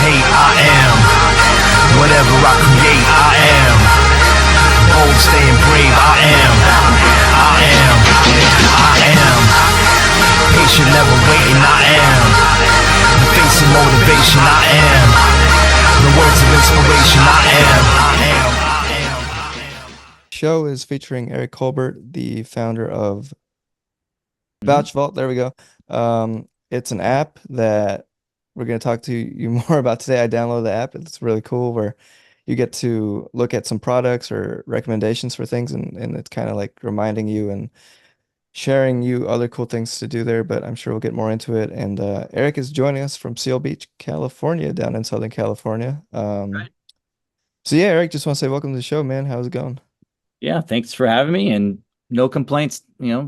hate, I am. Whatever I create, I am. Bold, staying brave, I am. I am. I am. Patient, never waiting, I am. The face of motivation, I am. The words of inspiration, I am. I am. Show is featuring Eric Colbert, the founder of Mhm. Vouch Vault. There we go. It's an app that we're going to talk to you more about today. I downloaded the app. It's really cool where you get to look at some products or recommendations for things, and it's kind of like reminding you and sharing you other cool things to do there, but I'm sure we'll get more into it. And Eric is joining us from Seal Beach, California, down in Southern California. Right. So yeah, Eric, just want to say welcome to the show, man. How's it going? Yeah, thanks for having me and no complaints,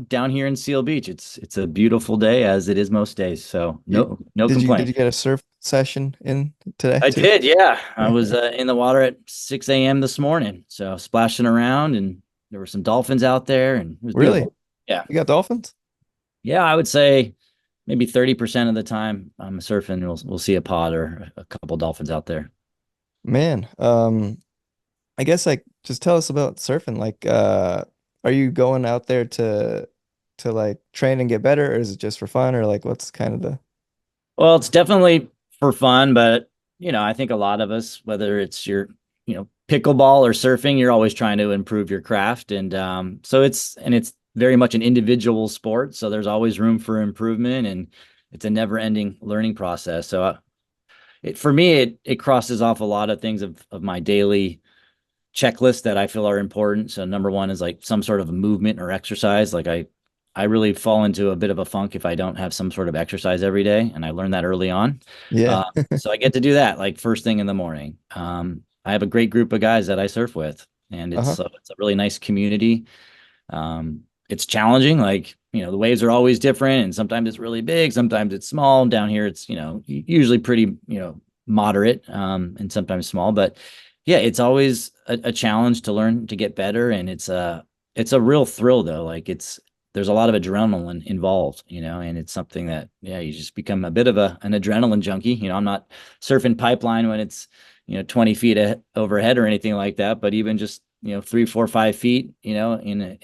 down here in Seal Beach. It's a beautiful day as it is most days. So You no did you complaints. get a surf session in today I too? did, yeah. I was in the water at 6 a.m. this morning. So splashing around and there were some dolphins out there and it was Really? beautiful. Yeah. You got dolphins? Yeah, I would say maybe 30% of the time I'm surfing, we'll see a pod or a couple dolphins out there. Man, I guess like just tell us about surfing. Like, are you going out there to like train and get better, or is it just for fun, or like what's kind of the Well, it's definitely for fun, but I think a lot of us, whether it's your, pickleball or surfing, you're always trying to improve your craft, and it's very much an individual sport, so there's always room for improvement, and it's a never-ending learning process. So, for me, it crosses off a lot of things of my daily checklist that I feel are important. So number one is like some sort of movement or exercise. Like I really fall into a bit of a funk if I don't have some sort of exercise every day, and I learned that early on. yeah. So I get to do that like first thing in the morning. I have a great group of guys that I surf with, and Uh-huh. it's a really nice community. It's challenging, like the waves are always different, and sometimes it's really big, sometimes it's small. Down here, it's usually pretty moderate, and sometimes small, but yeah, it's always a challenge to learn to get better, and it's a real thrill though. Like there's a lot of adrenaline involved, and it's something that yeah, you just become a bit of an adrenaline junkie. I'm not surfing pipeline when it's 20 feet overhead or anything like that, but even just 3, 4, 5 feet, in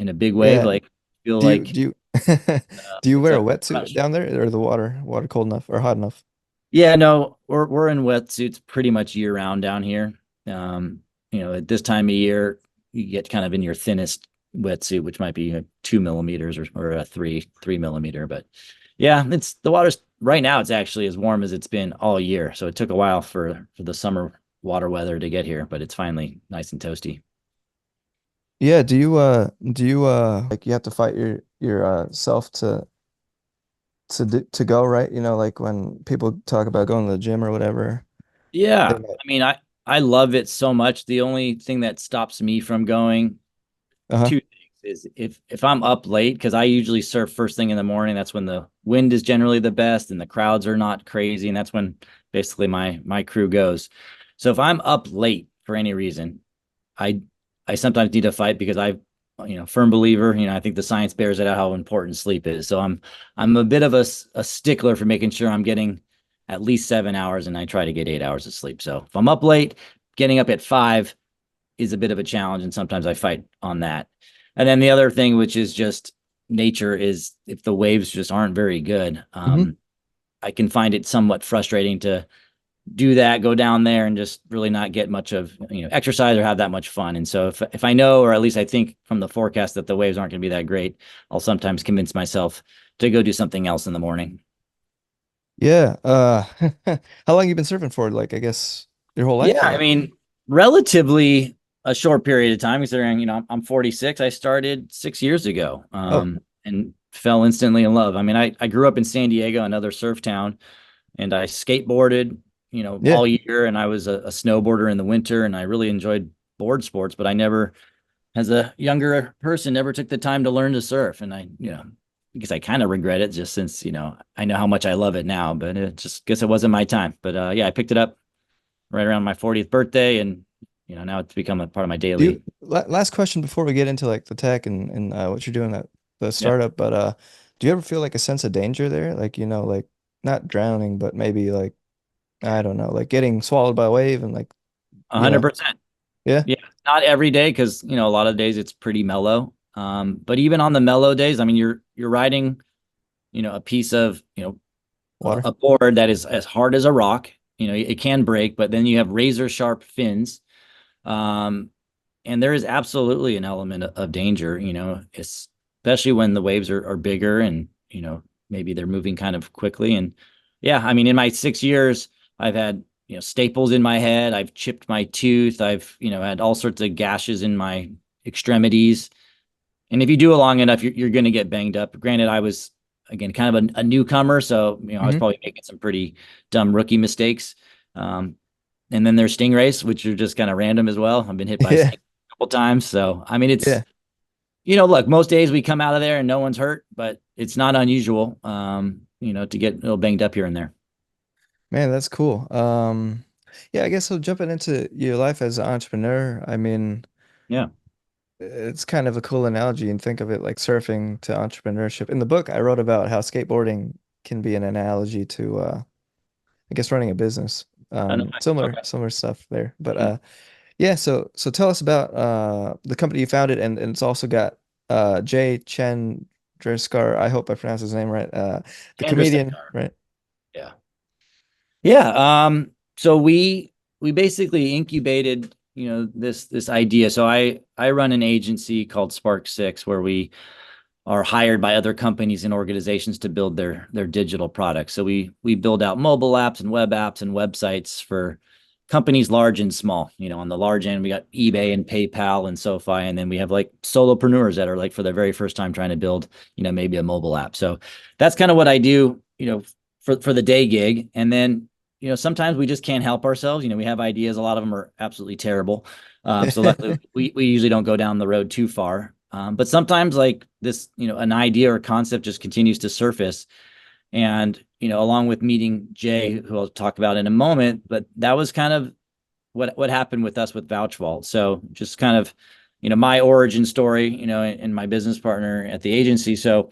a big wave, Yeah. like feel Do you like do you do you it's wear a a wetsuit rush. down there, or the water cold enough or hot enough? Yeah, no, we're in wetsuits pretty much year round down here. Um, at this time of year, you get kind of in your thinnest wetsuit, which might be 2 millimeters or a three millimeter. But yeah, it's the water's right now. It's actually as warm as it's been all year. So it took a while for the summer water weather to get here, but it's finally nice and toasty. Yeah, do you like you have to fight your self to go, right? You know, like when people talk about going to the gym or whatever, they Yeah, might I mean, I love it so much. The only thing that stops me from going uh-huh. two things is if I'm up late, because I usually surf first thing in the morning. That's when the wind is generally the best and the crowds are not crazy, and that's when basically my crew goes. So if I'm up late for any reason, I I sometimes need to fight because firm believer. I think the science bears it out how important sleep is. So I'm a bit of a stickler for making sure I'm getting at least 7 hours, and I try to get 8 hours of sleep. So if I'm up late, getting up at 5 is a bit of a challenge, and sometimes I fight on that. And then the other thing, which is just nature, is if the waves just aren't very good, Hmm. I can find it somewhat frustrating to do that, go down there, and just really not get much of exercise or have that much fun. And so if I know, or at least I think from the forecast that the waves aren't going to be that great, I'll sometimes convince myself to go do something else in the morning. Yeah. How long you been surfing for? Like, I guess your whole Yeah, life I or mean, relatively a short period of time, considering I'm 46. I started 6 years ago, oh, and fell instantly in love. I mean, I grew up in San Diego, another surf town, and I skateboarded, yeah. all year, and I was a snowboarder in the winter, and I really enjoyed board sports, but I never, as a younger person, never took the time to learn to surf, and because I kind of regret it, just since I know how much I love it now, but it just guess it wasn't my time. But yeah, I picked it up right around my 40th birthday, and now it's become a part of my Do you daily. last question before we get into like the tech and what you're doing at the Yeah. startup, but do you ever feel like a sense of danger there? Like, like not drowning, but maybe like I don't know, like getting swallowed by a wave and like, A you hundred know, percent. yeah. Yeah, not every day because a lot of days it's pretty mellow. But even on the mellow days, I mean, you're riding, a piece of, Water. a board that is as hard as a rock. It can break, but then you have razor sharp fins. Um, and there is absolutely an element of danger, especially when the waves are bigger and, maybe they're moving kind of quickly. And yeah, I mean, in my 6 years, I've had, staples in my head. I've chipped my tooth. I've, had all sorts of gashes in my extremities. And if you do it long enough, you're going to get banged up. Granted, I was, again, kind of a newcomer. So, I was Hmm. probably making some pretty dumb rookie mistakes. Um, and then there's stingrays, which are just kind of random as well. I've been hit by a Yeah. stingray a couple times. So, I mean, it's, Yeah. look, most days we come out of there and no one's hurt, but it's not unusual, to get a little banged up here and there. Man, that's cool. Yeah, I guess so jumping into your life as an entrepreneur, I mean, Yeah. it's kind of a cool analogy and think of it like surfing to entrepreneurship. In the book, I wrote about how skateboarding can be an analogy to I guess running a business. I know. Similar Okay. similar stuff there. But Hmm. yeah, so tell us about the company you founded and it's also got Jay Chandrasekar, I hope I pronounced his name right. The comedian, Chandrasekar. right? Yeah. Yeah. So we basically incubated, this idea. So I run an agency called Spark Six where we are hired by other companies and organizations to build their digital products. So we build out mobile apps and web apps and websites for companies large and small. On the large end, we got eBay and PayPal and SoFi, and then we have like solopreneurs that are like for the very first time trying to build, maybe a mobile app. So that's kind of what I do, for the day gig. And then, sometimes we just can't help ourselves. We have ideas. A lot of them are absolutely terrible. So luckily we usually don't go down the road too far. But sometimes like this, an idea or concept just continues to surface. And, along with meeting Jay, who I'll talk about in a moment, but that was kind of what happened with us with Vouch Vault. So just kind of, my origin story, and my business partner at the agency. So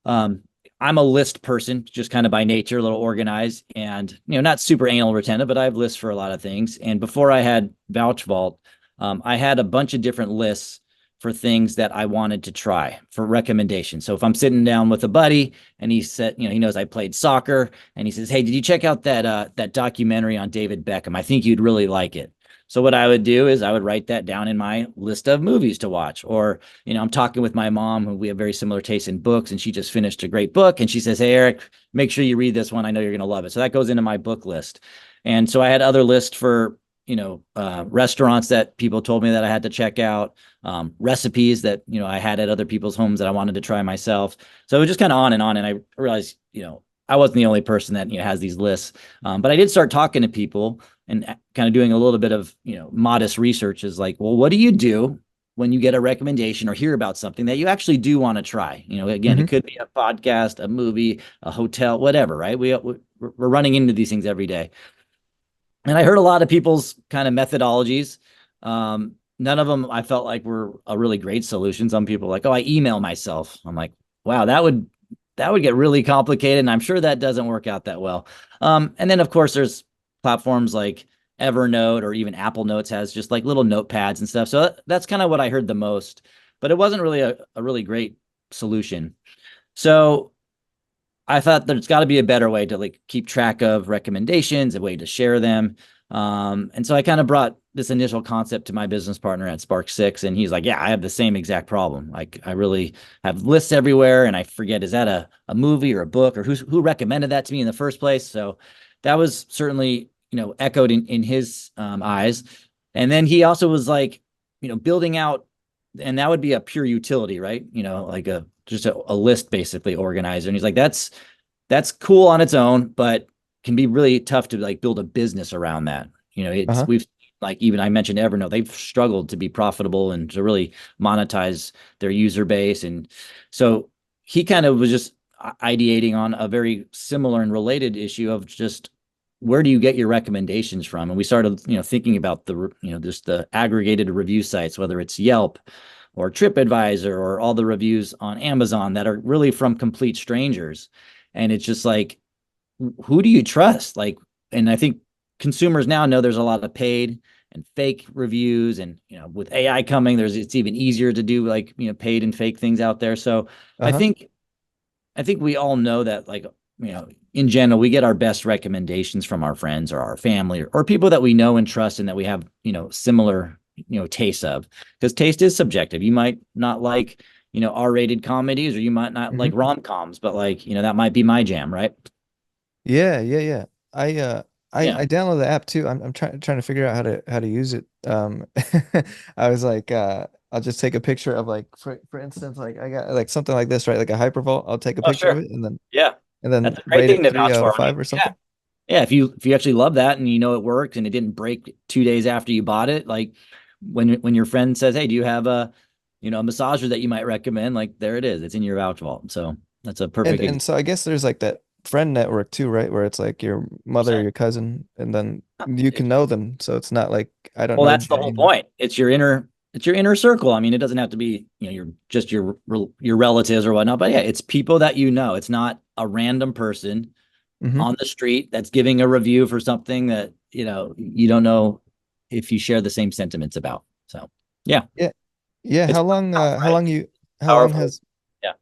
um, I'm a list person, just kind of by nature, a little organized and, not super anal retentive, but I have lists for a lot of things. And before I had Vouch Vault, I had a bunch of different lists for things that I wanted to try for recommendations. So if I'm sitting down with a buddy and he said, he knows I played soccer and he says, "Hey, did you check out that documentary on David Beckham? I think you'd really like it." So what I would do is I would write that down in my list of movies to watch. Or, I'm talking with my mom, who we have very similar tastes in books, and she just finished a great book. And she says, "Hey, Eric, make sure you read this one. I know you're going to love it." So that goes into my book list. And so I had other lists for, restaurants that people told me that I had to check out, recipes that, I had at other people's homes that I wanted to try myself. So it was just kind of on and on. And I realized, I wasn't the only person that, has these lists. But I did start talking to people and kind of doing a little bit of, modest research is like, well, what do you do when you get a recommendation or hear about something that you actually do want to try? Again, it Hmm. could be a podcast, a movie, a hotel, whatever, right? We're running into these things every day. And I heard a lot of people's kind of methodologies. None of them I felt like were a really great solution. Some people are like, "Oh, I email myself." I'm like, wow, that would get really complicated, and I'm sure that doesn't work out that well. And then of course there's platforms like Evernote or even Apple Notes has just like little notepads and stuff. So that's kind of what I heard the most, but it wasn't really a really great solution. So I thought there's got to be a better way to like keep track of recommendations, a way to share them. And so I kind of brought this initial concept to my business partner at Spark Six, and he's like, "Yeah, I have the same exact problem. Like, I really have lists everywhere, and I forget, is that a movie or a book, or who recommended that to me in the first place?" So that was certainly, echoed in his eyes. And then he also was like, building out, and that would be a pure utility, right? Like just a list basically organizer. And he's like, that's cool on its own, but can be really tough to like build a business around that. Uh-huh. We've like, even I mentioned Evernote, they've struggled to be profitable and to really monetize their user base. And so he kind of was just ideating on a very similar and related issue of just where do you get your recommendations from? And we started, thinking about just the aggregated review sites, whether it's Yelp or TripAdvisor or all the reviews on Amazon that are really from complete strangers. And it's just like, who do you trust? Like, and I think consumers now know there's a lot of paid and fake reviews, and with AI coming, it's even easier to do like paid and fake things out there. So I Uh-huh. think we all know that, like, in general, we get our best recommendations from our friends or our family, or people that we know and trust and that we have similar tastes of, because taste is subjective. You might not like R-rated comedies, or you might not like Hmm. rom-coms, but like that might be my jam, right? Yeah, yeah, yeah. I uh Yeah. I downloaded the app too. I'm trying to figure out how to use it. I was like I'll just take a picture of, like, for instance, like I got like something like this, right? Like a hypervolt. I'll take a Oh, picture of sure. it and then Yeah. That's a great rate thing it to three vouch out for. of I mean, five or yeah. something. Yeah, if you actually love that and it works and it didn't break 2 days after you bought it, like when your friend says, "Hey, do you have a a massager that you might recommend?" Like, there it is. It's in your vouch vault. So that's a perfect And so I guess there's like that friend network too, right? Where it's like your mother, example. your cousin, and then you can know them. So it's not like I don't Well, know that's the Jay. whole point. It's your inner circle. I mean, it doesn't have to be your relatives or whatnot, but yeah, it's people that you know. It's not a random person Hmm. on the street that's giving a review for something that you don't know if you share the same sentiments about. So yeah, Yeah. Yeah. it's right? How long Powerful. has Yeah.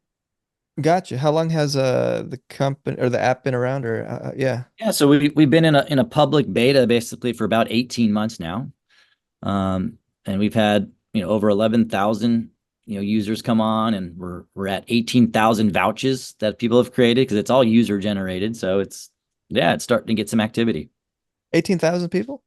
gotcha. How long has the company or the app been around, or yeah. Yeah. So we've been in a public beta basically for about 18 months now. And we've had over 11,000 users come on, and we're at 18,000 vouches that people have created, because it's all user generated. So it's starting to get some activity. 18,000 people?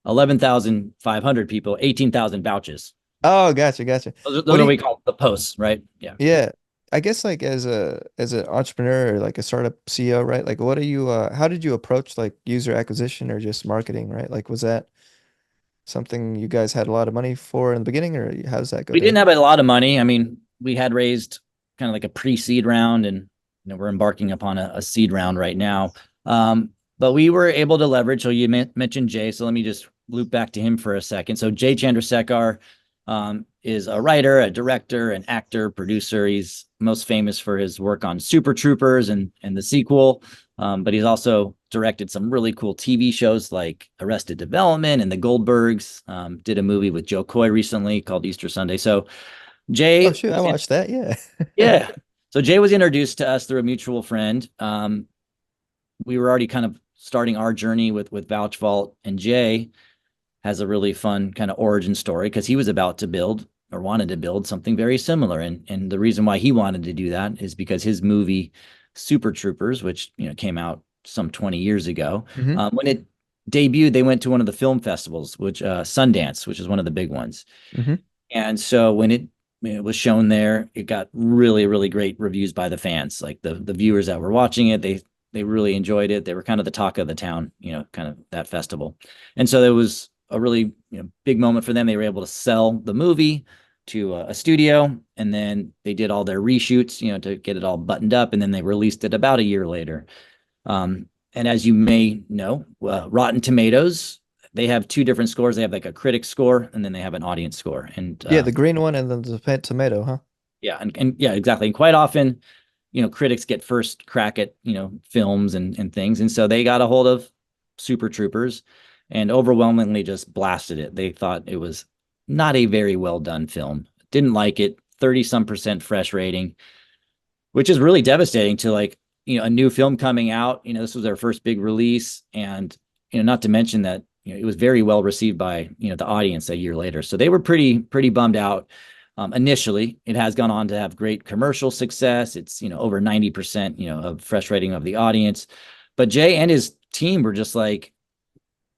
11,500 people, 18,000 vouches. Oh, gotcha, gotcha. Those What are do what you we call the posts, right? Yeah. Yeah, I guess like as an entrepreneur or like a startup CEO, right? Like what are you how did you approach like user acquisition or just marketing, right? Like was that something you guys had a lot of money for in the beginning, or how does that go We didn't down? have a lot of money. I mean, we had raised kind of like a pre-seed round, and we're embarking upon a seed round right now. But we were able to leverage. So you mentioned Jay, so let me just loop back to him for a second. So Jay Chandrasekar is a writer, a director, an actor, producer. He's most famous for his work on Super Troopers and the sequel. But he's also directed some really cool TV shows like Arrested Development and The Goldbergs. Did a movie with Joe Coy recently called Easter Sunday. So Oh Jay shoot, I was watched that. Yeah. yeah. So Jay was introduced to us through a mutual friend. We were already kind of starting our journey with Vouch Vault, and Jay has a really fun kind of origin story, because he was about to build, or wanted to build, something very similar. And the reason why he wanted to do that is because his movie Super Troopers, which came out some 20 years ago, Hmm. when it debuted, they went to one of the film festivals, which Sundance, which is one of the big ones. Hmm. And so when it was shown there, it got really, really great reviews by the fans. Like the viewers that were watching it, they really enjoyed it. They were kind of the talk of the town, kind of that festival. And so there was a really big moment for them. They were able to sell the movie to a studio, and then they did all their reshoots, to get it all buttoned up, and then they released it about a year later. And as you may know, Rotten Tomatoes, they have two different scores. They have like a critic score, and then they have an audience score. And Yeah, the green one and then the tomato, huh? yeah, and yeah, exactly. And quite often, critics get first crack at, films and things. And so they got a hold of Super Troopers and overwhelmingly just blasted it. They thought it was not a very well done film. Didn't like it. 30 some percent fresh rating, which is really devastating to, like, a new film coming out. This was their first big release, and not to mention that it was very well received by the audience a year later. So they were pretty bummed out. Initially, it has gone on to have great commercial success. It's over 90% of fresh rating of the audience. But Jay and his team were just like,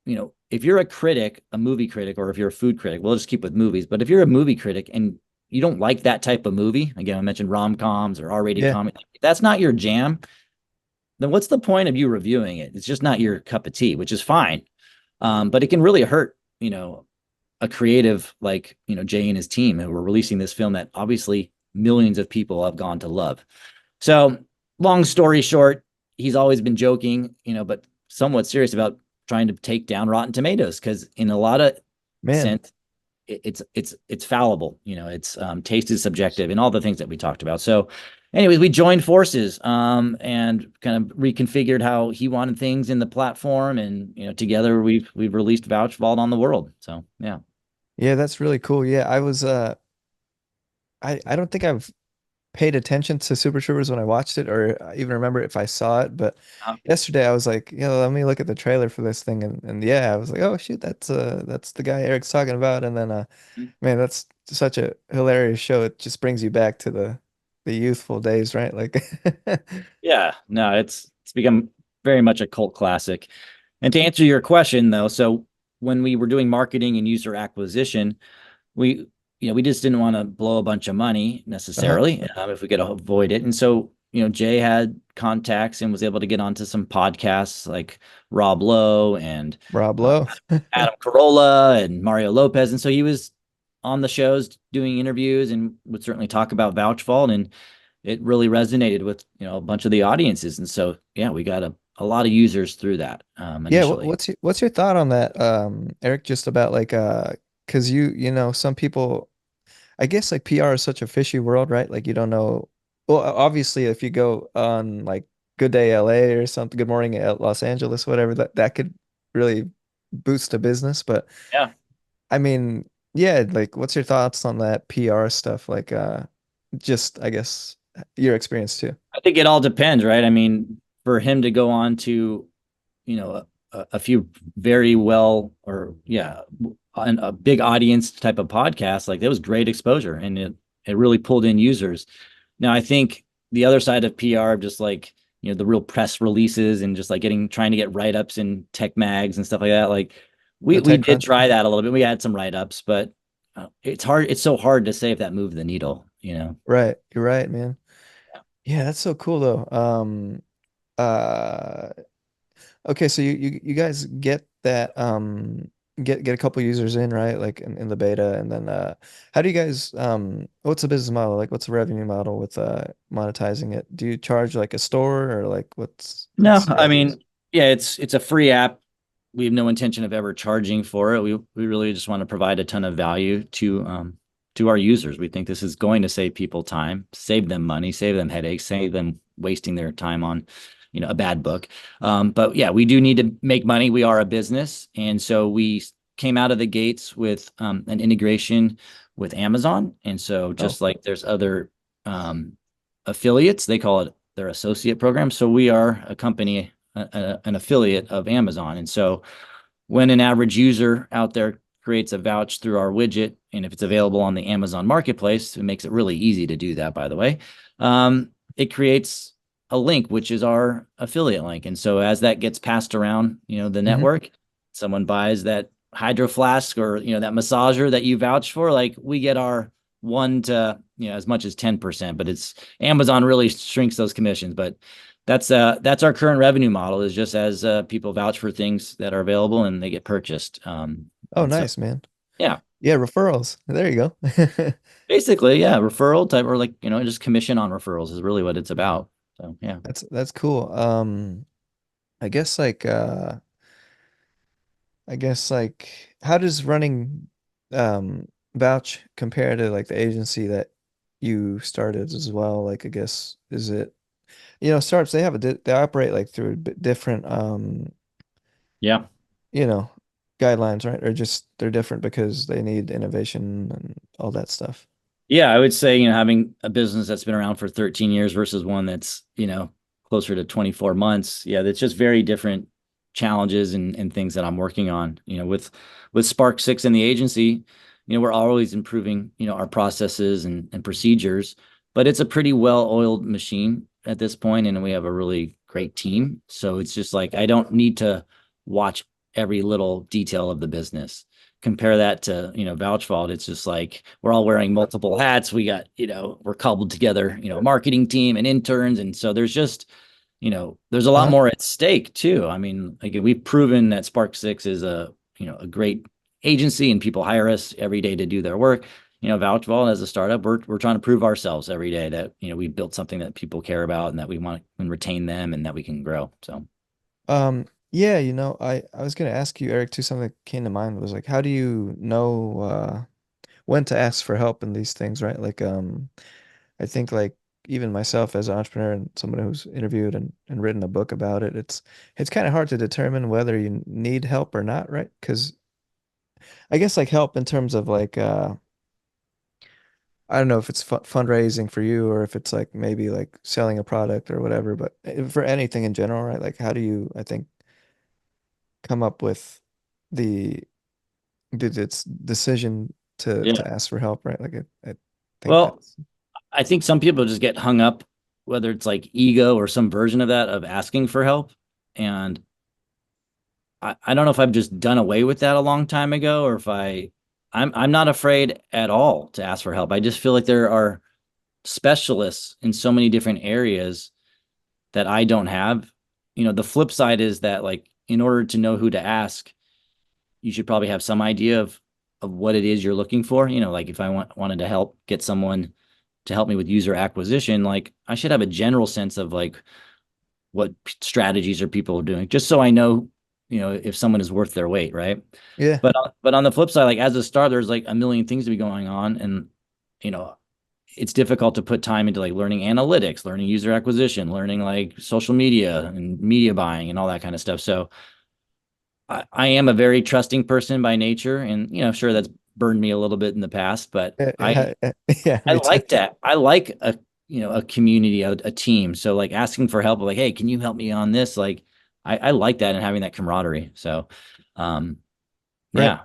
if you're a critic, a movie critic, or if you're a food critic, we'll just keep with movies. But if you're a movie critic and you don't like that type of movie, again, I mentioned rom-coms or R-rated Yeah. comedy, if that's not your jam, then what's the point of you reviewing it? It's just not your cup of tea, which is fine. But it can really hurt, a creative like, Jay and his team, who were releasing this film that obviously millions of people have gone to love. So long story short, he's always been joking, but somewhat serious about trying to take down Rotten Tomatoes, because in a lot of Man. sense, it's fallible. It's taste is subjective, and all the things that we talked about. So anyways, we joined forces and kind of reconfigured how he wanted things in the platform, and together we've released Vouch Vault on the world. So yeah. Yeah, that's really cool. Yeah, I don't think I've paid attention to Super Troopers when I watched it, or I even remember if I saw it. But yesterday I was like, let me look at the trailer for this thing, and yeah, I was like, oh shoot, that's the guy Eric's talking about. And then man, that's such a hilarious show. It just brings you back to the youthful days, right? Like, Yeah, no, it's become very much a cult classic. And to answer your question though, so when we were doing marketing and user acquisition, we we just didn't want to blow a bunch of money uh-huh. necessarily if we could avoid it. And so Jay had contacts and was able to get onto some podcasts like Rob Lowe and Rob uh, Lowe. Adam Carolla and Mario Lopez. And so he was on the shows doing interviews and would certainly talk about Vouch Vault, and it really resonated with a bunch of the audiences. And so yeah, we got a lot of users through that Yeah, initially. what's your thought on that, Eric? Just about like, because some people, I guess like PR is such a fishy world, right? Like you don't know. Well, obviously, if you go on like Good Day LA or something, Good Morning Los Angeles, whatever, that could really boost a business. But Yeah. I mean, yeah, like what's your thoughts on that PR stuff? Like, just I guess your experience too. I think it all depends, right? I mean, for him to go on to a few very well, or yeah, a big audience type of podcast, like that was great exposure, and it really pulled in users. Now I think the other side of PR, just like the real press releases and just like trying to get write-ups in tech mags and stuff like that, like The we did TechCrunch. try that a little bit. We had some write-ups, but it's so hard to say if that moved the needle. Right. You're right, man. Yeah, that's so cool though. Uh Okay, so you guys get that get a couple users in, right? Like in the beta, and then how do you guys what's the business model? Like what's the revenue model with monetizing it? Do you charge like a store, or like No, what's the I ideas? mean, yeah, it's a free app. We have no intention of ever charging for it. We really just want to provide a ton of value to our users. We think this is going to save people time, save them money, save them headaches, save them wasting their time on, a bad book. But yeah, we do need to make money. We are a business, and so we came out of the gates with an integration with Amazon. And so Oh, just like there's other um, affiliates, they call it their associate program. So we are a company, an affiliate of Amazon. And so when an average user out there creates a vouch through our widget, and if it's available on the Amazon marketplace, it makes it really easy to do that, by the way. It creates a link, which is our affiliate link. And so as that gets passed around, the hmm. network, someone buys that hydro flask or, that massager that you vouched for, like we get our one to, as much as 10%, but it's Amazon really shrinks those commissions. But that's our current revenue model, is just as people vouch for things that are available and they get purchased. Oh, And so nice, man. yeah, Yeah, referrals. There you go. basically, yeah, referral type, or like, just commission on referrals is really what it's about. So yeah. That's cool. I guess like how does running Vouch compare to like the agency that you started as well? Like I guess is it startups, they have they operate like through a bit different Yeah. you know guidelines, right? Or just they're different because they need innovation and all that stuff. Yeah, I would say, having a business that's been around for 13 years versus one that's, closer to 24 months. Yeah, that's just very different challenges and things that I'm working on. With Spark 6 and the agency, we're always improving, our processes and procedures, but it's a pretty well-oiled machine at this point, and we have a really great team. So it's just like I don't need to watch every little detail of the business. Compare that to Vouch Vault. It's just like we're all wearing multiple hats. We got we're cobbled together, marketing team and interns, and so there's a lot Uh-huh. more at stake too. I mean, like we've proven that Spark 6 is a great agency, and people hire us every day to do their work. Vouch Vault, as a startup, we're trying to prove ourselves every day that we've built something that people care about and that we want to retain them and that we can grow. So Yeah, I was gonna ask you, Eric, too, something that came to mind was like how do you know when to ask for help in these things, right? Like I think like even myself as an entrepreneur and someone who's interviewed and written a book about it, it's kind of hard to determine whether you need help or not, right? Because I guess like help in terms of like I don't know if it's fundraising for you or if it's like maybe like selling a product or whatever, but for anything in general, right? Like how do you, I think, come up with the its decision Yeah. to ask for help, right? Like I think Well, that's I think some people just get hung up, whether it's like ego or some version of that of asking for help. And I don't know if I've just done away with that a long time ago or if I'm not afraid at all to ask for help. I just feel like there are specialists in so many different areas that I don't have. The flip side is that like in order to know who to ask, you should probably have some idea of what it is you're looking for. Like if I wanted to help get someone to help me with user acquisition, like I should have a general sense of like what strategies are people doing, just so I know, if someone is worth their weight, right? yeah. But on the flip side, like as a star, there's like a million things to be going on, and you know, it's difficult to put time into like learning analytics, learning user acquisition, learning like social media and media buying and all that kind of stuff. So I am a very trusting person by nature, and sure that's burned me a little bit in the past, but Yeah, I me too. like that. I like a community, a team. So like asking for help, like, hey, can you help me on this? Like, I like that and having that camaraderie. So, um, Right. yeah,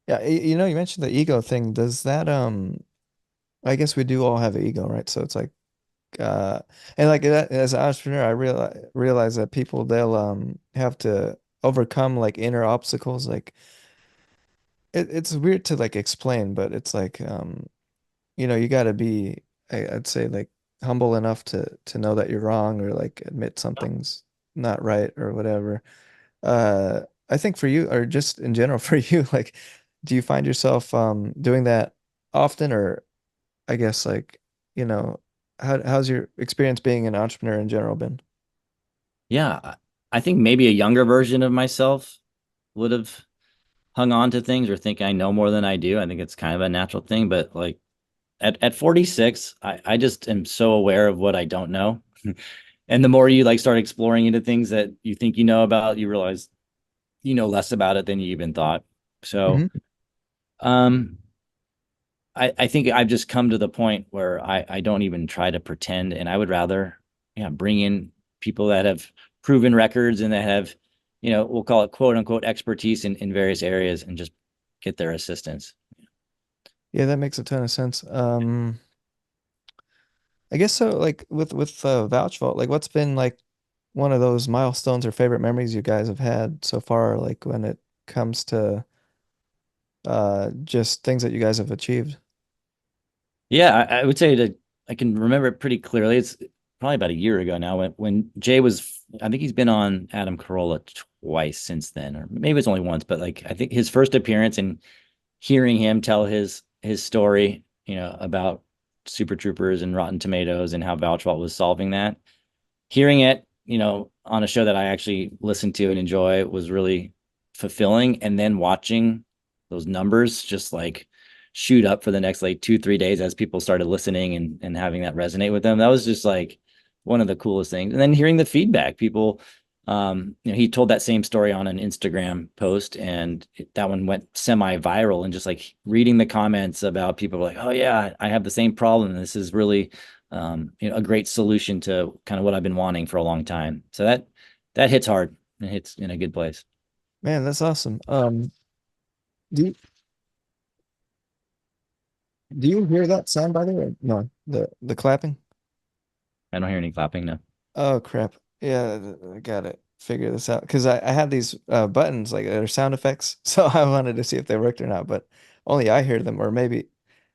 Yeah, you mentioned the ego thing. Does that I guess we do all have an ego, right? So it's like uh and like that, as an entrepreneur, I realize that people they'll have to overcome like inner obstacles. Like it's weird to like explain, but it's like you got to be I'd say like humble enough to know that you're wrong or like admit something's not right or whatever. I think for you or just in general for you, like do you find yourself doing that often or I guess like, you know, how's your experience being an entrepreneur in general been? yeah. I think maybe a younger version of myself would have hung on to things or think I know more than I do. I think it's kind of a natural thing, but like at 46, I just am so aware of what I don't know. And the more you like start exploring into things that you think you know about, you realize you know less about it than you even thought. So, Hmm. um, I think I've just come to the point where I don't even try to pretend, and I would rather, yeah, bring in people that have proven records and that have, we'll call it quote unquote expertise in various areas and just get their assistance. Yeah, that makes a ton of sense. I guess so like with Vouch Vault, like what's been like one of those milestones or favorite memories you guys have had so far, like when it comes to just things that you guys have achieved? Yeah, I would say that I can remember it pretty clearly. It's probably about a year ago now when Jay was, I think he's been on Adam Carolla twice since then, or maybe it's only once, but like I think his first appearance and hearing him tell his story, about Super Troopers and Rotten Tomatoes and how Vouch Vault was solving that. Hearing it, on a show that I actually listen to and enjoy was really fulfilling. And then watching those numbers just like shoot up for the next like 2, 3 days as people started listening and having that resonate with them. That was just like one of the coolest things. And then hearing the feedback, people, he told that same story on an Instagram post and that one went semi-viral and just like reading the comments about people like, oh yeah, I have the same problem. This is really a great solution to kind of what I've been wanting for a long time. So that hits hard. It hits in a good place. Man, that's awesome. Do you, do you hear that sound by the way? No, the clapping? I don't hear any clapping now. Oh crap. Yeah, I gotta figure this out because I had these buttons like they're sound effects, so I wanted to see if they worked or not, but only I hear them, or maybe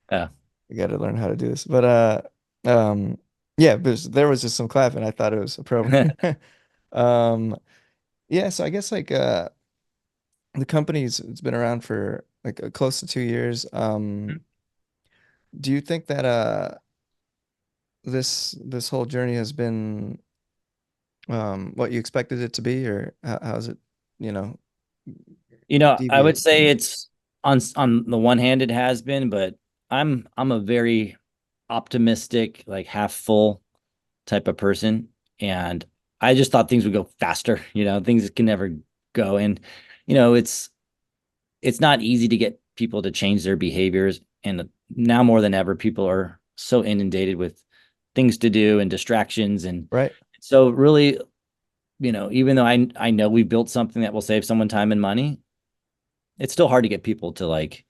Uh, I gotta learn how to do this. But um yeah, there was just some clapping. I thought it was appropriate. Um yeah, so I guess like the company's it's been around for like close to 2 years. Do you think that this whole journey has been what you expected it to be, or how's it, you know, I would deviate say from? it's on the one hand it has been, but I'm a very optimistic, like half full type of person. And I just thought things would go faster, things can never go. And, it's not easy to get people to change their behaviors. And now more than ever, people are so inundated with things to do and distractions. And Right. so really, even though I know we built something that will save someone time and money, it's still hard to get people to like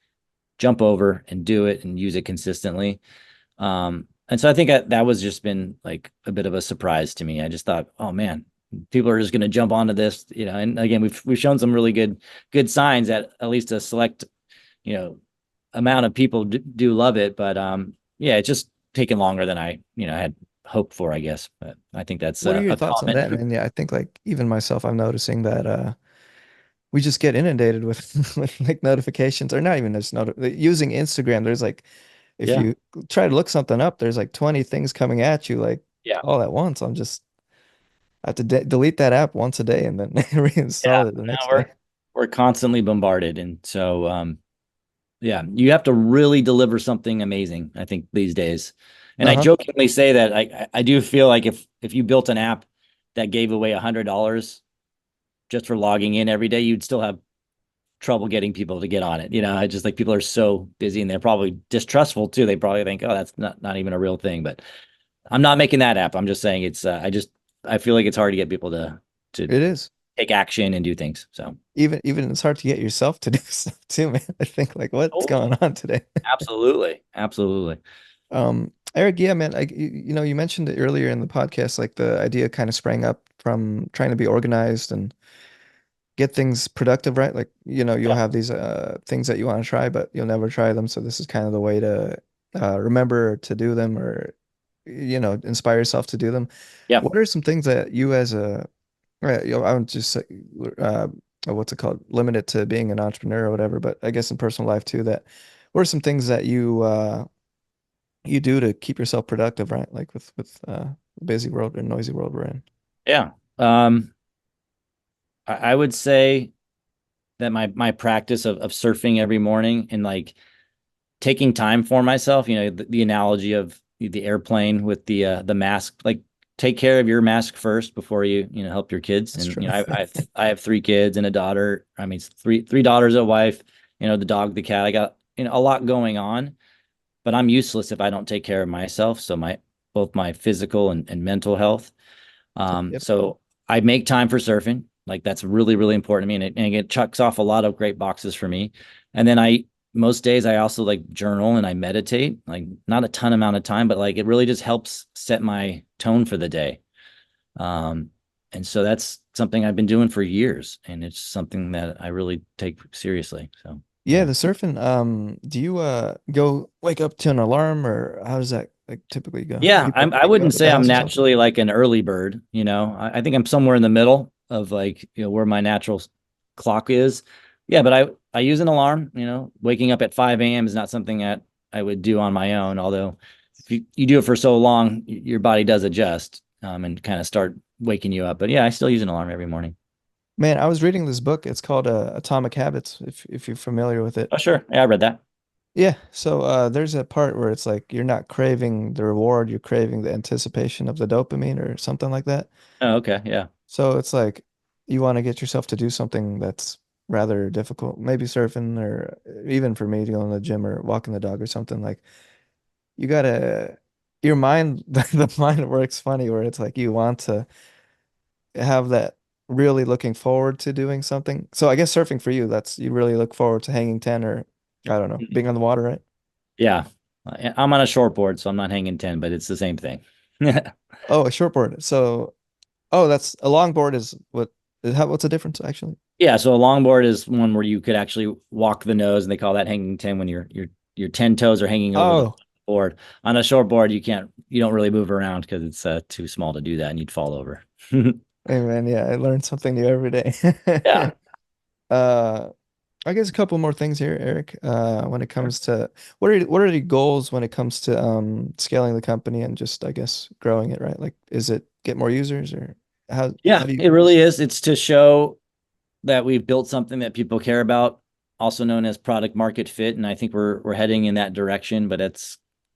jump over and do it and use it consistently. And so I think that was just been like a bit of a surprise to me. I just thought, oh man, people are just going to jump onto this, and again, we've shown some really good signs that at least a select, amount of people do love it. But yeah, it's just taken longer than I, had hoped for, I guess. But I think that's What are your a thoughts on that, common. man? Yeah, I think like even myself, I'm noticing that we just get inundated with with like notifications, or not even just using Instagram. There's like if Yeah. you try to look something up, there's like 20 things coming at you like Yeah. all at once. I have to delete that app once a day and then Yeah. reinstall it the No, next we're day. we're constantly bombarded. And so yeah, you have to really deliver something amazing, I think, these days. And I Uh-huh. jokingly say that I do feel like if you built an app that gave away $100 just for logging in every day, you'd still have trouble getting people to get on it. I just like people are so busy and they're probably distrustful too. They probably think, oh, that's not even a real thing. But I'm not making that app. I'm just saying it's I feel like it's hard to get people to It is. take action and do things. So Even it's hard to get yourself to do stuff too, man. I think like what's totally. going on today? Absolutely. Absolutely. Eric, yeah, man, like you mentioned it earlier in the podcast, like the idea kind of sprang up from trying to be organized and get things productive, right? Like, you'll Yeah. have these things that you want to try, but you'll never try them. So this is kind of the way to remember to do them or inspire yourself to do them. Yeah. What are some things that you as a I would just say uh what's it called? Limit it to being an entrepreneur or whatever, but I guess in personal life too, that what are some things that you do to keep yourself productive, right? Like with the busy world and noisy world we're in. Yeah. I would say that my practice of surfing every morning and like taking time for myself, the analogy of the airplane with the mask, like take care of your mask first before you help your kids. That's And true. I have three kids and a daughter. I mean, three daughters, a wife, the dog, the cat. I got a lot going on, but I'm useless if I don't take care of myself. So both my physical and mental health. Yep. So I make time for surfing. Like that's really, really important to me. And it chucks off a lot of great boxes for me. And then most days I also like journal and I meditate, like not a ton amount of time, but like it really just helps set my tone for the day. Um, and so that's something I've been doing for years, and it's something that I really take seriously. So Yeah, yeah. the surfing, do you go wake up to an alarm or how does that like typically go? Yeah, Keep I you wouldn't out of say the I'm house or something? naturally like an early bird, I think I'm somewhere in the middle of like, where my natural clock is. Yeah, but I use an alarm, waking up at 5 a.m. is not something that I would do on my own, although if you do it for so long, your body does adjust and kind of start waking you up. But yeah, I still use an alarm every morning. Man, I was reading this book. It's called Atomic Habits, if you're familiar with it. Oh, sure. Yeah, I read that. Yeah, so there's a part where it's like you're not craving the reward, you're craving the anticipation of the dopamine or something like that. Oh, okay. Yeah. So it's like you want to get yourself to do something that's rather difficult, maybe surfing or even for me to go in the gym or walking the dog or something like you gotta your mind the mind works funny where it's like you want to have that really looking forward to doing something. So I guess surfing for you, that's you really look forward to hanging 10 or I don't know, being on the water, right? Yeah. I'm on a short board, so I'm not hanging 10, but it's the same thing. Oh, a shortboard. So oh, that's a longboard is what's the difference actually? Yeah, so a longboard is one where you could actually walk the nose, and they call that hanging 10 when your 10 toes are hanging over the Oh, board. On a short board, you don't really move around because it's too small to do that, and you'd fall over. hey man, yeah, I learned something new every day. Yeah. Uh I guess a couple more things here, Eric. When it comes to what are the goals when it comes to scaling the company and just I guess growing it, right? Like, is it get more users or how Yeah, do you it really is. It's to show that we've built something that people care about, also known as product market fit, and I think we're heading in that direction. But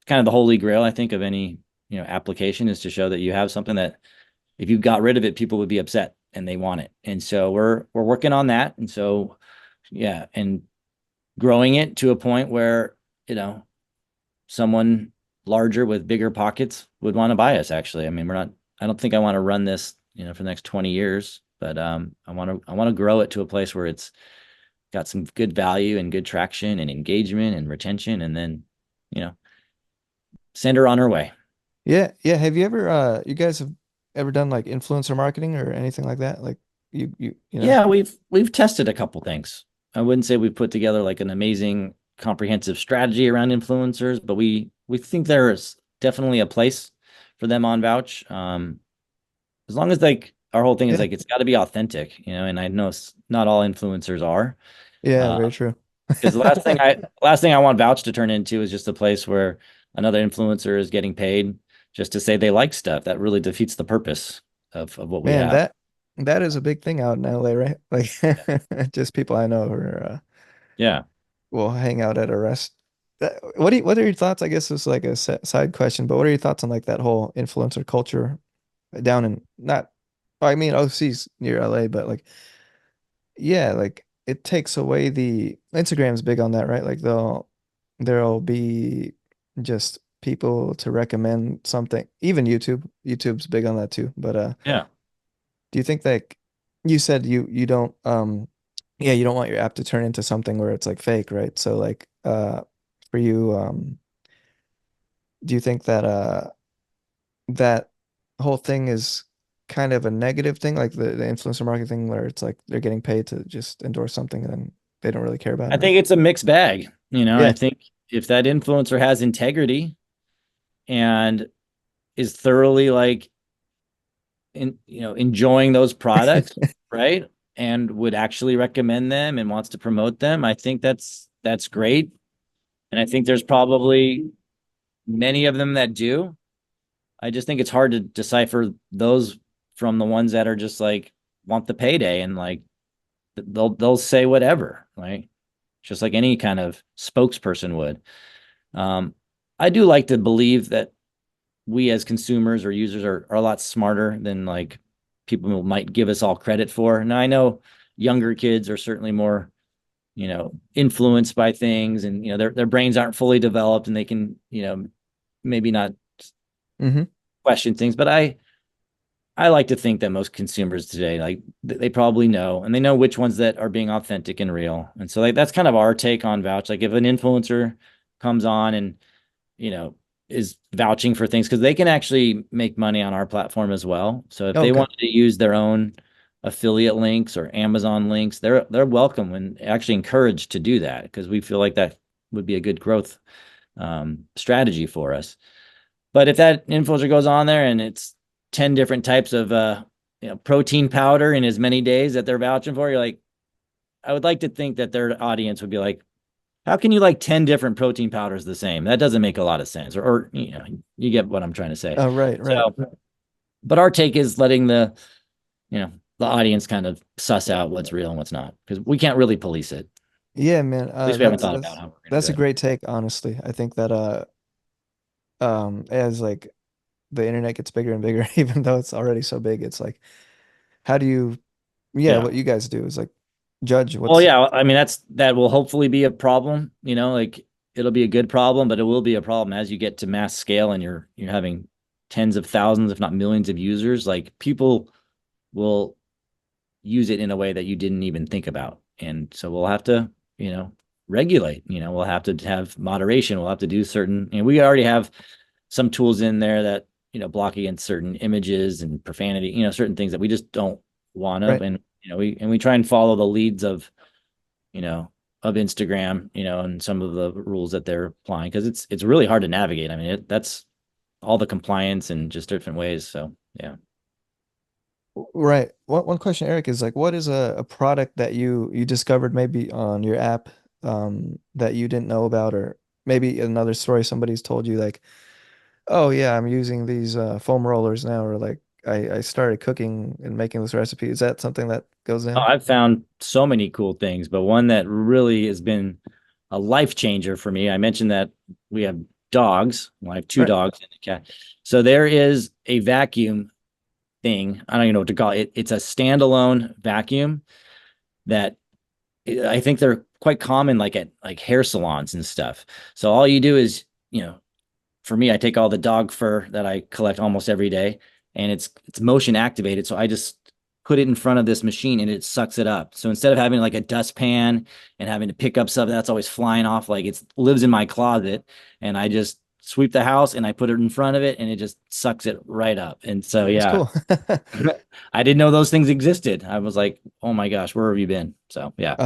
kind of the holy grail, I think, of any, application, is to show that you have something that if you got rid of it, people would be upset and they want it. And so we're working on that. And so yeah, and growing it to a point where, someone larger with bigger pockets would want to buy us, actually. I mean, I don't think I want to run this, for the next 20 years, but I want to grow it to a place where it's got some good value and good traction and engagement and retention, and then, you know, send her on her way. Yeah, yeah. Have you ever you guys have ever done like influencer marketing or anything like that? Like you know? Yeah, we've tested a couple things. I wouldn't say we've put together like an amazing comprehensive strategy around influencers, but we think there's definitely a place for them on Vouch. As long as like our whole thing is Yeah. like it's got to be authentic, and I know not all influencers are. Yeah, Uh, very true. because the last thing I want Vouch to turn into is just a place where another influencer is getting paid just to say they like stuff. That really defeats the purpose of what we Man, have. that is a big thing out in LA, right? Like just people I know who are Yeah. will hang out at a rest. What are your thoughts? I guess it's like a side question, but what are your thoughts on like that whole influencer culture down in not I mean OC's near LA, but like yeah, like it takes away the Instagram's big on that, right? Like there'll be just people to recommend something. Even YouTube's big on that too. But Yeah. do you think that you said you don't yeah, you don't want your app to turn into something where it's like fake, right? So like for you do you think that that whole thing is kind of a negative thing, like the influencer marketing thing where it's like they're getting paid to just endorse something and then they don't really care about I it, or think it's a mixed bag. I yeah. think if that influencer has integrity and is thoroughly like enjoying those products, right? And would actually recommend them and wants to promote them, I think that's great. And I think there's probably many of them that do. I just think it's hard to decipher those from the ones that are just like want the payday and like they'll say whatever, right? Just like any kind of spokesperson would. Um, I do like to believe that we as consumers or users are a lot smarter than like people might give us all credit for. Now I know younger kids are certainly more, influenced by things, and their brains aren't fully developed and they can, maybe not Hmm. question things, but I like to think that most consumers today, like they probably know, and they know which ones that are being authentic and real. And so like that's kind of our take on Vouch. Like if an influencer comes on and, you know, is vouching for things, because they can actually make money on our platform as well. So if they Okay. wanted to use their own affiliate links or Amazon links, they're welcome and actually encouraged to do that, because we feel like that would be a good growth strategy for us. But if that influencer goes on there and it's 10 different types of protein powder in as many days that they're vouching for, you're like, I would like to think that their audience would be like, how can you like 10 different protein powders the same? That doesn't make a lot of sense. Or you get what I'm trying to say. Oh, right, right. So, but our take is letting you know, the audience kind of suss out what's real and what's not, because we can't really police it. Yeah, man. At least we haven't thought about how we're going That's to a do it. great take, honestly. I think that as like the internet gets bigger and bigger, even though it's already so big, it's like how do you yeah, Yeah. what you guys do is like judge Well, what's yeah, I mean that will hopefully be a problem, like it'll be a good problem, but it will be a problem as you get to mass scale and you're having tens of thousands, if not millions of users. Like people will use it in a way that you didn't even think about. And so we'll have to, regulate, we'll have to have moderation. We'll have to do certain, we already have some tools in there that, block against certain images and profanity, certain things that we just don't want to. right. And, we try and follow the leads you know, of Instagram, and some of the rules that they're applying, because it's really hard to navigate. I mean, that's all the compliance and just different ways. So yeah. Right. One question, Eric, is like what is a product that you discovered maybe on your app that you didn't know about, or maybe another story somebody's told you like, oh yeah, I'm using these foam rollers now, or like I started cooking and making this recipe. Is that something that goes Oh, in? I've found so many cool things, but one that really has been a life changer for me. I mentioned that we have dogs. Well, I have two Right. dogs and a cat. So there is a vacuum thing. I don't even know what to call it. It's a standalone vacuum that I think they're quite common, like at like hair salons and stuff. So all you do is, for me, I take all the dog fur that I collect almost every day, and it's motion activated. So I just put it in front of this machine and it sucks it up. So instead of having like a dustpan and having to pick up stuff that's always flying off, like it lives in my closet, and I just sweep the house and I put it in front of it and it just sucks it right up. And so That's yeah, cool. I didn't know those things existed. I was like, oh my gosh, where have you been? So yeah.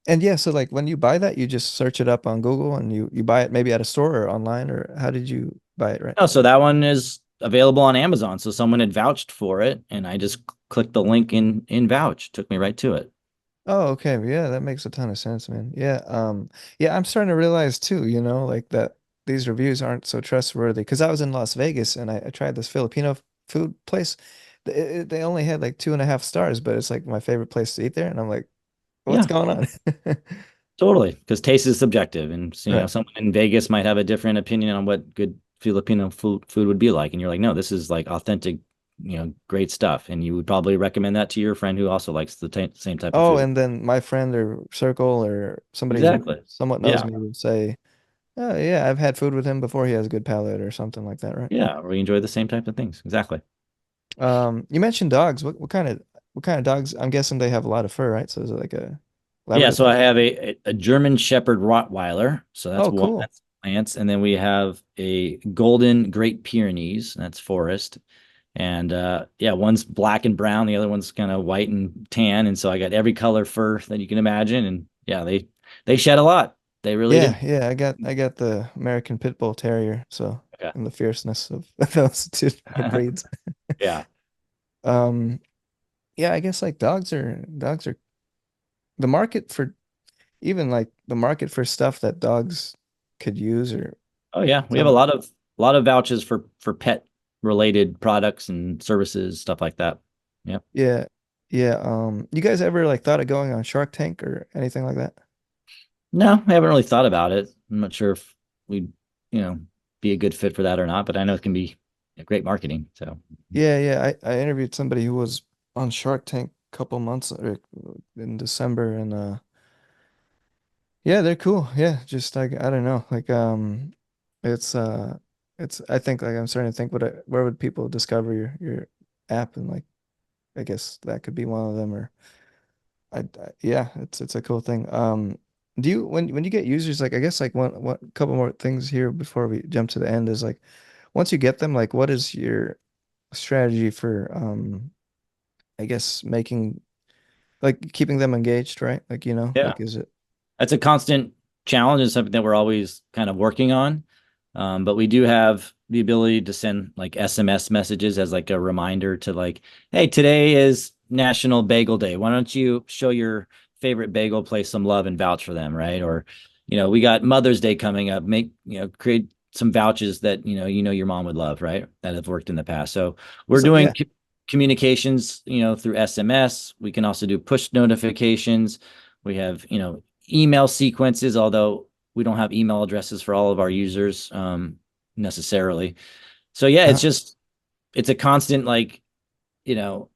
And yeah, so like when you buy that, you just search it up on Google and you buy it maybe at a store or online, or how did you buy it, right? Oh, so that one is available on Amazon. So someone had vouched for it, and I just clicked the link in Vouch. Took me right to it. Oh, okay. Yeah, that makes a ton of sense, man. Yeah, yeah, I'm starting to realize too, like that these reviews aren't so trustworthy. Because I was in Las Vegas and I tried this Filipino food place. They only had like 2.5 stars, but it's like my favorite place to eat there, and I'm like, what's Yeah, going on? totally. Because taste is subjective, and so, Right. someone in Vegas might have a different opinion on what good Filipino food would be like, and you're like, no, this is like authentic, great stuff, and you would probably recommend that to your friend who also likes the same type of Oh, food. and then my friend or circle or somebody who Exactly. somewhat knows Yeah. me would say, "Oh, yeah, I've had food with him before. He has a good palate," or something like that, right? Yeah. We enjoy the same type of things. Exactly. You mentioned dogs. What kind of dogs? I'm guessing they have a lot of fur, right? So is it like a Yeah, Labrador? so I have a German Shepherd Rottweiler. So that's Oh, one, cool. that's Lance. And then we have a Golden Great Pyrenees, that's Forest. And yeah, one's black and brown, the other one's kind of white and tan. And so I got every color fur that you can imagine. And yeah, they shed a lot. They really do. Yeah, yeah. I got the American Pit Bull Terrier, so Okay. and the fierceness of those two breeds. Yeah. Um, yeah, I guess like dogs are the market for even like the market for stuff that dogs could use or Oh yeah. We have a some. lot of vouchers for pet related products and services, stuff like that. Yeah. Yeah, yeah. You guys ever like thought of going on Shark Tank or anything like that? No, I haven't really thought about it. I'm not sure if we'd, you know, be a good fit for that or not, but I know it can be great marketing. So, Yeah, yeah. I interviewed somebody who was on Shark Tank a couple months or in December, and yeah, they're cool. Yeah, just like I don't know, like it's it's I think like I'm starting to think where would people discover your app, and like I guess that could be one of them, or yeah, it's a cool thing. Do you when you get users, like I guess like one couple more things here before we jump to the end is like once you get them, like what is your strategy for I guess making like keeping them engaged, right? Like yeah, like is it that's a constant challenge and something that we're always kind of working on. But we do have the ability to send like SMS messages as like a reminder to like, hey, today is National Bagel Day. Why don't you show your favorite bagel place some love and vouch for them, right? Or, we got Mother's Day coming up. Create some vouchers that your mom would love, right? That have worked in the past. So we're so doing yeah. communications, through SMS. We can also do push notifications. We have, email sequences, although we don't have email addresses for all of our users necessarily. So yeah, Uh, it's a constant like you know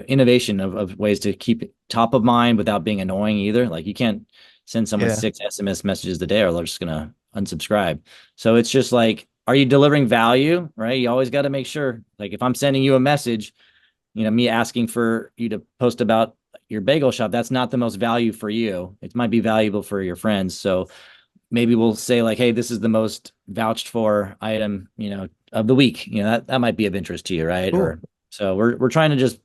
innovation of ways to keep it top of mind without being annoying either. Like you can't send someone yeah. 6 SMS messages a day or they're just gonna unsubscribe. So it's just like, are you delivering value? Right? You always got to make sure. Like if I'm sending you a message, me asking for you to post about your bagel shop, that's not the most value for you. It might be valuable for your friends. So maybe we'll say like, hey, this is the most vouched for item, of the week. That might be of interest to you, right? Cool. Or so we're trying to just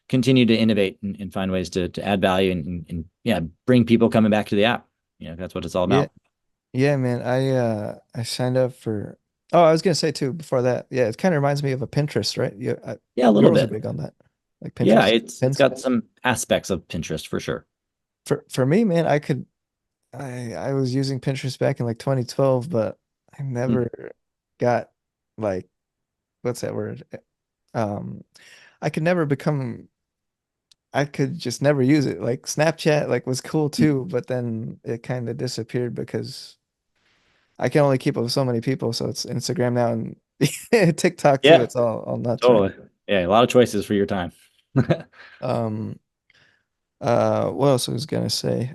continue to innovate and find ways to add value and yeah, bring people coming back to the app. That's what it's all Yeah. about. Yeah, man. I signed up for Oh, I was gonna say too before that. Yeah, it kind of reminds me of a Pinterest, right? Yeah, Yeah, a little girls are bit. big on that. Like Yeah, Pinterest it's pins. got some aspects of Pinterest for sure. For me, man, I was using Pinterest back in like 2012, but I Hmm. never got like what's that word? Um, I could never become I could just never use it. Like Snapchat like was cool too, but then it kind of disappeared because I can only keep up with so many people, so it's Instagram now and TikTok too. Yeah, It's all nuts, right? totally. Yeah, a lot of choices for your time. Um, what else I was gonna say?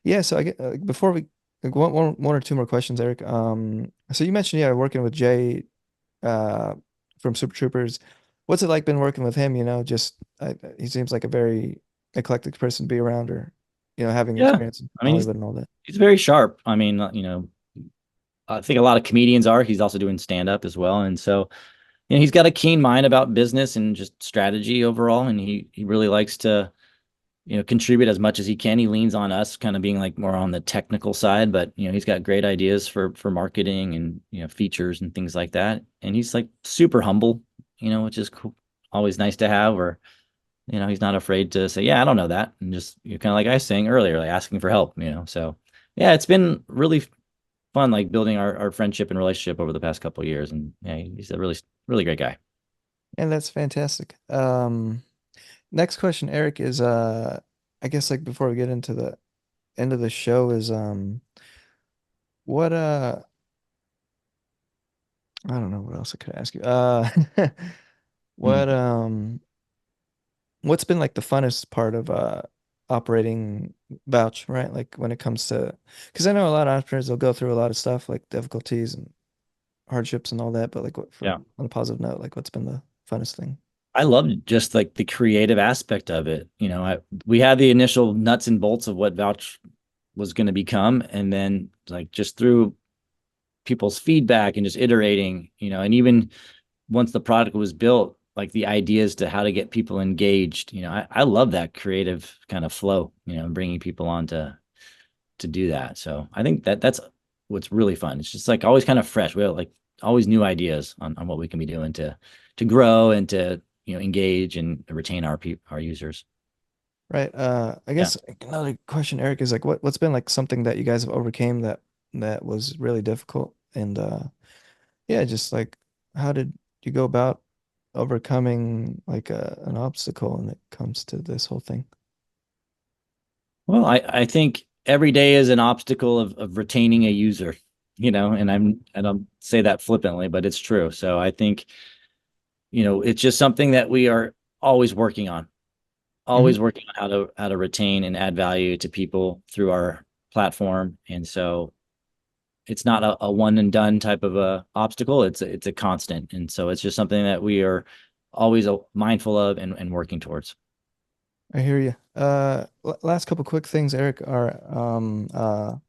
Yeah, so I get before we like, one or two more questions, Eric. So you mentioned yeah, working with Jay uh from Super Troopers. What's it like been working with him, you know? Just he seems like a very eclectic person to be around or having Yeah, experience in I mean, Hollywood and all that. he's very sharp. I mean, I think a lot of comedians are. He's also doing stand up as well, and so he's got a keen mind about business and just strategy overall, and he really likes to contribute as much as he can. He leans on us, kind of being like more on the technical side, but he's got great ideas for marketing and features and things like that. And he's like super humble, which is cool. Always nice to have. Or he's not afraid to say, yeah, I don't know that, and just kind of like I was saying earlier, like asking for help. So yeah, it's been really fun, like building our friendship and relationship over the past couple of years. And yeah, he's a really great guy. And that's fantastic. Next question, Eric, is I guess like before we get into the end of the show is what I don't know what else I could ask you. What Mhm. what's been like the funnest part of operating Vouch, right? Like when it comes to because I know a lot of entrepreneurs they'll go through a lot of stuff like difficulties and hardships and all that, but like what for Yeah. on a positive note, like what's been the funnest thing? I loved just like the creative aspect of it. We had the initial nuts and bolts of what Vouch was going to become, and then like just through people's feedback and just iterating, and even once the product was built, like the ideas to how to get people engaged. I love that creative kind of flow. Bringing people on to do that. So I think that's what's really fun. It's just like always kind of fresh. We have like always new ideas on what we can be doing to grow and to engage and retain our users. Right. I Yeah. guess another question, Eric, is like what's been like something that you guys have overcame that was really difficult and yeah, just like how did you go about overcoming like an obstacle when it comes to this whole thing? Well, I think every day is an obstacle of retaining a user, and I don't say that flippantly, but it's true. So I think, it's just something that we are always working on, Hmm. always working on how to retain and add value to people through our platform. And so it's not a one and done type of a obstacle. It's a constant. And so it's just something that we are always mindful of and working towards. I hear you. Last couple quick things, Eric, are I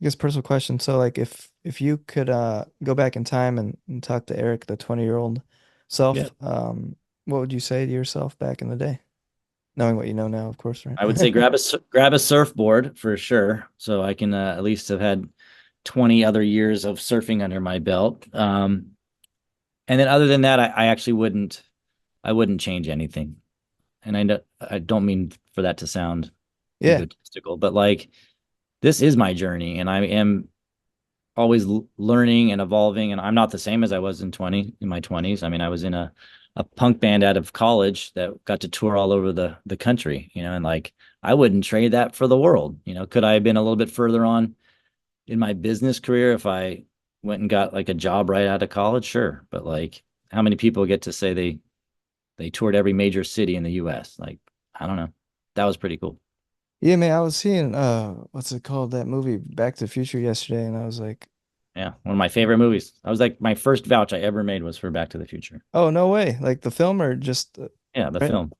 guess personal question. So like if you could go back in time and talk to Eric, the 20-year-old Yeah. self, what would you say to yourself back in the day? Knowing what you know now, of course, right? I would say grab a surfboard for sure, so I can at least have had 20 other years of surfing under my belt. And then other than that, I actually I wouldn't change anything. And I don't mean for that to sound Yeah. egotistical, but like this is my journey, and I am always learning and evolving. And I'm not the same as I was in my 20s. I mean, I was in a punk band out of college that got to tour all over the country, and like I wouldn't trade that for the world. Could I have been a little bit further on in my business career if I went and got like a job right out of college? Sure. But like how many people get to say they toured every major city in the US? Like, I don't know. That was pretty cool. Yeah, man, I was seeing what's it called, that movie Back to the Future yesterday, and I was like, Yeah, one of my favorite movies. I was like, my first vouch I ever made was for Back to the Future. oh, no way. Like the film or just Yeah, the right? film.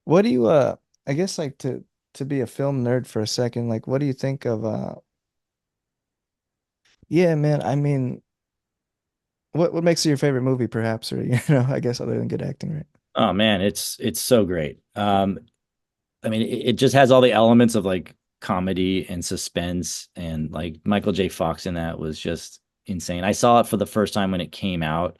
What do you I guess like to be a film nerd for a second, like what do you think of yeah, man, I mean, what makes it your favorite movie perhaps or I guess other than good acting, right? Oh man, it's so great. I mean, it just has all the elements of like comedy and suspense, and like Michael J. Fox in that was just insane. I saw it for the first time when it came out,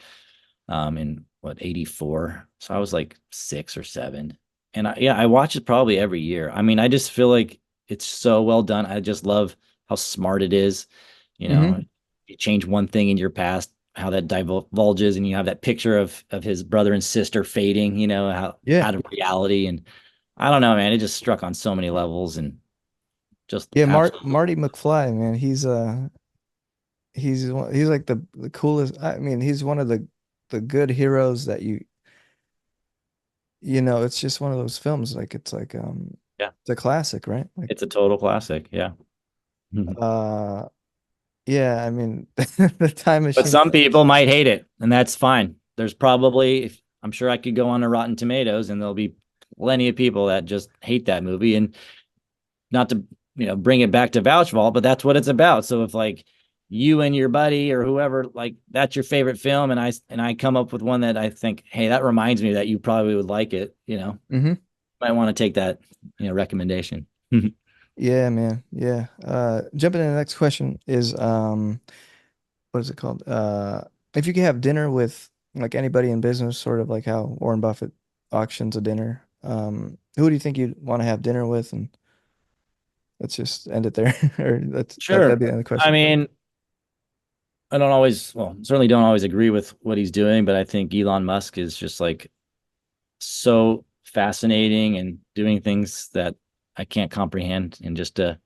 in what, 84. So I was like 6 or 7. And yeah, I watch it probably every year. I mean, I just feel like it's so well done. I just love how smart it is. You know, Mm-hmm. you change one thing in your past, how that divulges, and you have that picture of his brother and sister fading, how Yeah. out of reality. And I don't know, man, it just struck on so many levels and Just Yeah, absolutely. Marty McFly, man. He's like the coolest. I mean, he's one of the good heroes that it's just one of those films. Like Yeah, it's a classic, right? Like it's a total classic. Yeah. uh yeah, I mean the time But machine. some people might hate it, and that's fine. There's probably, I'm sure I could go on to Rotten Tomatoes, and there'll be plenty of people that just hate that movie. And not to, bring it back to Vouch Vault, but that's what it's about. So if like you and your buddy or whoever, like that's your favorite film, and I come up with one that I think, hey, that reminds me that you probably would like it, Hmm. might want to take that, recommendation. Yeah, man. Yeah. Jumping into the next question is what is it called? If you could have dinner with like anybody in business, sort of like how Warren Buffett auctions a dinner, who do you think you'd want to have dinner with? And let's just end it there. Or Sure. that'd be the end of the I question. mean, I don't always, well, certainly don't always agree with what he's doing, but I think Elon Musk is just like so fascinating and doing things that I can't comprehend. And just to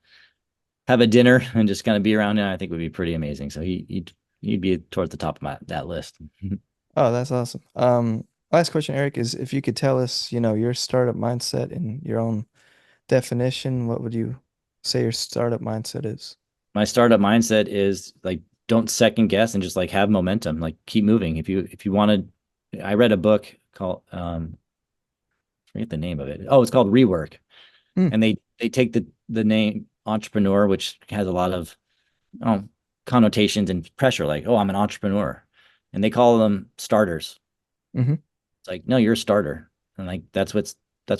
have a dinner and just kind of be around him, I think would be pretty amazing. So he'd be towards the top of that list. Oh, that's awesome. Last question, Eric, is if you could tell us, your startup mindset in your own definition, what would you say your startup mindset is? My startup mindset is like, don't second guess and just like have momentum, like keep moving. If you wanted, I read a book called, I forget the name of it. Oh, it's called Rework. Hmm. And they take the name entrepreneur, which has a lot of oh, connotations and pressure, like, oh, I'm an entrepreneur. And they call them starters. Hmm. It's like, no, you're a starter. And like that's what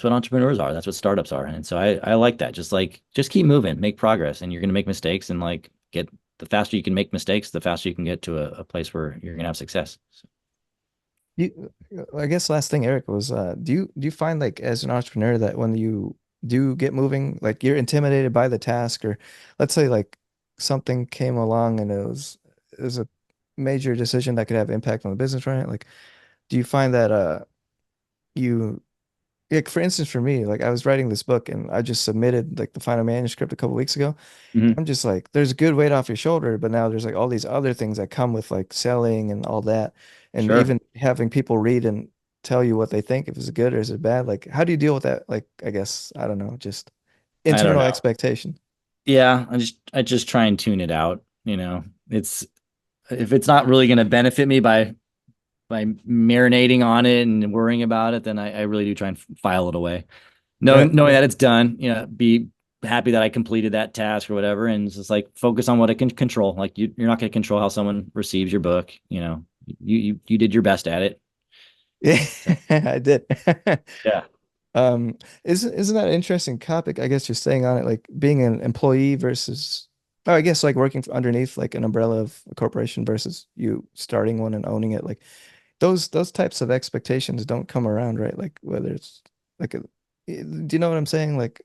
entrepreneurs are. That's what startups are. And so I like that. Just keep moving, make progress, and you're gonna make mistakes and like get the faster you can make mistakes, the faster you can get to a place where you're gonna have success. So, I guess last thing, Eric, was do you find like as an entrepreneur that when you do get moving, like you're intimidated by the task, or let's say like something came along and it was a major decision that could have impact on the business, right? Like, do you find that you like for instance for me, like I was writing this book and I just submitted like the final manuscript a couple weeks ago. mhm. I'm just like, there's good weight off your shoulder, but now there's like all these other things that come with like selling and all that. And Sure. even having people read and tell you what they think, if it's good or is it bad. Like, how do you deal with that? Like, I guess, I don't know, just I don't internal know. expectation. Yeah, I just try and tune it out. It's if it's not really going to benefit me by marinating on it and worrying about it, then I really do try and file it away. Right. Knowing that it's done, be happy that I completed that task or whatever, and it's just like focus on what I can control. Like you're not going to control how someone receives your book. You did your best at it. Yeah, I did. Yeah. Isn't that an interesting topic? I guess you're staying on it, like being an employee versus, oh, I guess like working underneath like an umbrella of a corporation versus you starting one and owning it. Like those types of expectations don't come around, right? Like whether it's like do you know what I'm saying? Like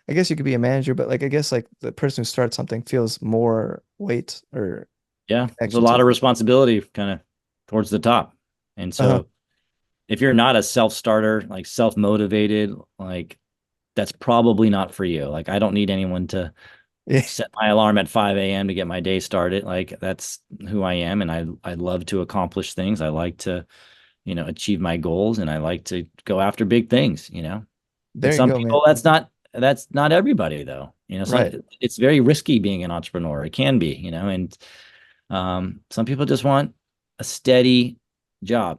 I guess you could be a manager, but like I guess like the person who starts something feels more weight or Yeah, there's a connection to lot it. of responsibility kind of towards the top. And Uh-huh. so if you're not a self-starter, like self-motivated, like that's probably not for you. Like I don't need anyone to Yeah. set my alarm at 5 a.m. to get my day started. Like that's who I am. And I love to accomplish things. I like to, achieve my goals, and I like to go after big things. But There you some go, man. people, that's not everybody though. Some Right. it's very risky being an entrepreneur. It can be, and some people just want a steady job,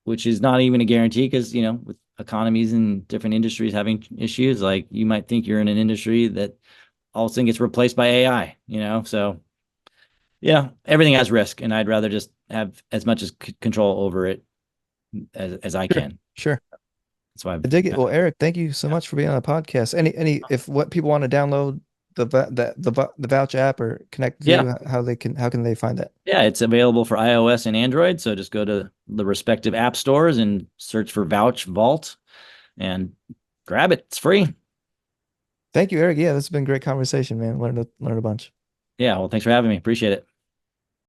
which is not even a guarantee because, with economies and different industries having issues, like you might think you're in an industry that all of a sudden gets replaced by AI. So everything has risk, and I'd rather just have as much as control over it as I Sure. can. Sure. That's why I dig it. Well, Eric, thank you so yeah. much for being on the podcast. If what people want to download the Vouch app or connect to Yeah. you, how can they find that? Yeah, it's available for iOS and Android. So just go to the respective app stores and search for Vouch Vault and grab it. It's free. Thank you, Eric. Yeah, this has been a great conversation, man. Learned a bunch. Yeah. Well, thanks for having me. Appreciate it.